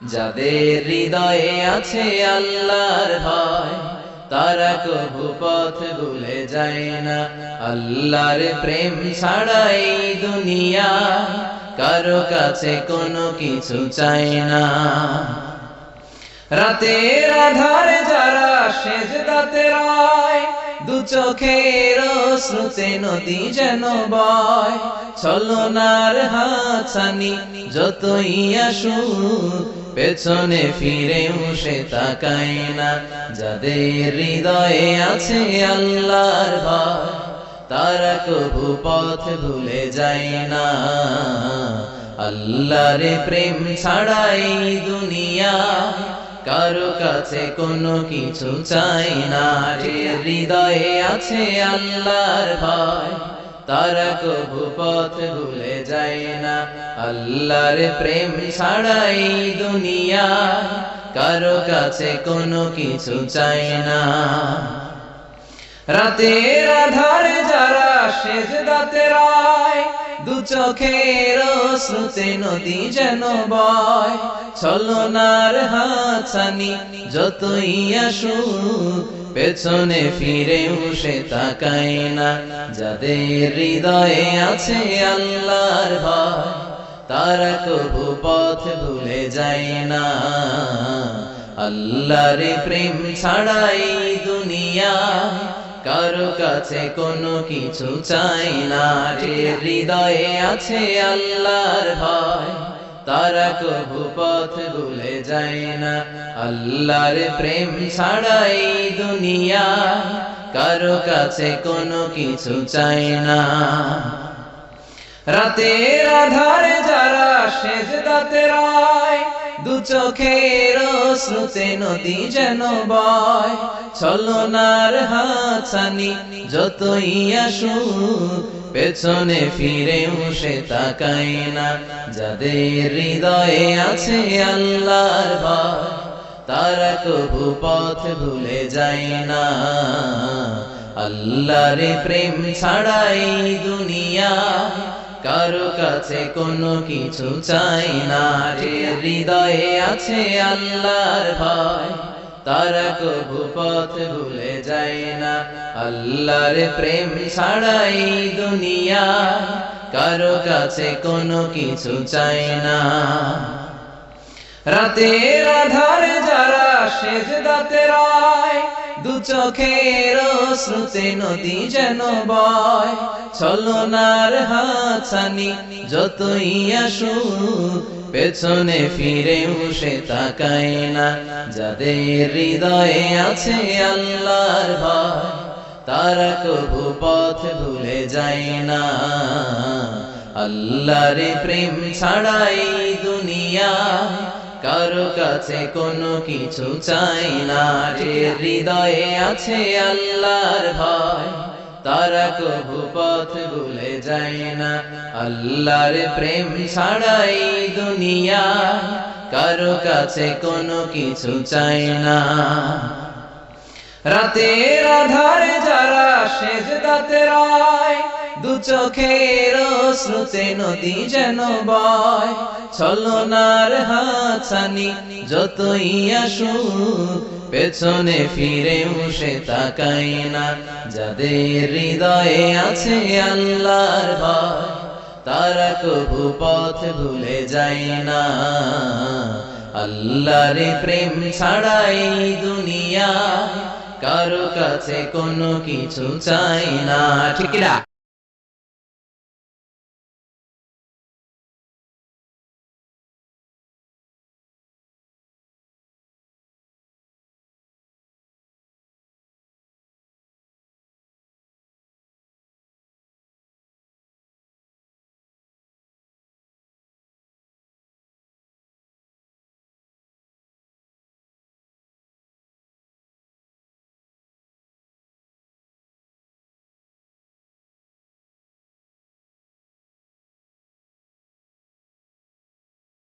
যাদের হৃদয়ে আছে আল্লাহর ভয়, তারা কবু পথ ভুলে যায় না। আল্লাহর প্রেম ছাড়া এই দুনিয়া কারো কাছে কোনো কিছু চায় না। রাতের আধারে যারা সেজদাতে রয়, দু চোখের অশ্রুতে নদী যেন বয়। ছলনার হাতছানি যতই আসুক, পেছনে ফিরেও সে তাকায় না। যাদের হৃদয়ে আছে আল্লাহর ভয়, তারা কবু পথ ভুলে যায় না। আল্লাহর প্রেম ছাড়াই দুনিয়া কারো কাছে কোনো কিছু চাই না। হৃদয়ে আছে আল্লাহর ভয়, তারা কবু পথ ভুলে যায় না। আল্লাহর প্রেম ছাড়াই দুনিয়া কারো কাছে কোনো কিছু চাই না। রাতের আধারে যারা সেজদাতে রয়, দু চোখের অশ্রুতে নদী যেন বয়। ছলনার হাতছানি যতই আসুক, পেছনে ফিরেও সে তাকায় না। যাদের হৃদয়ে আছে আল্লাহর ভয়, তারা কবু পথ ভুলে যায় না। আল্লাহর প্রেম ছাড়াই দুনিয়া কারো কাছে কোনো কিছু চাই না। হৃদয়ে আছে আল্লাহর ভয়, তারা কবু পথ ভুলে যায় না। আল্লাহর প্রেম ছাড়াই দুনিয়া কারো কাছে কোনো কিছু চাই না। রাতের আধারে যারা সেজদাতে রয়, দু চোখের অশ্রুতে নদী যেন বয়। ছলনার হাতছানি যতই আসুক, পেছনে ফিরেও সে তাকায় না। যাদের হৃদয়ে আছে আল্লাহর ভয়, তারা কবু পথ ভুলে যায় না। আল্লাহর প্রেম ছাড়াই দুনিয়া কারো কাছে কোনো কিছু চাই না। হৃদয়ে আছে আল্লাহর ভয়, তারা কবু পথ ভুলে যায় না। আল্লাহর প্রেম ছাড়াই দুনিয়া কারো কাছে কোনো কিছু চাই না। রাতের আধারে যারা সেজদাতে রয়, দু চোখের অশ্রুতে নদী যেন বয়। ছলনার হাতছানি যতই আসুক, পেছনে ফিরেও সে তাকায় না। যাদের হৃদয়ে আছে আল্লাহর ভয়, তারা কবু পথ ভুলে যায় না। আল্লাহর প্রেম ছাড়াই দুনিয়া কারো কাছে কোনো কিছু চাই না। হৃদয়ে আছে আল্লাহর ভয়, তারা কবু পথ ভুলে যায় না। আল্লাহর প্রেম ছাড়াই দুনিয়া কারো কাছে কোনো কিছু চাই না। রাতের আধারে যারা সেজদাতে রয়, দু চোখের অশ্রুতে নদী যেন বয়। ছলনার হাতছানি যতই আসুক, পেছনে ফিরেও সে তাকায় না। যাদের হৃদয়ে আছে আল্লাহর ভয়, তারা কবু পথ ভুলে যায় না। আল্লাহর প্রেম ছাড়াই দুনিয়া কারো কাছে কোনো কিছু চাই না। ঠিক না?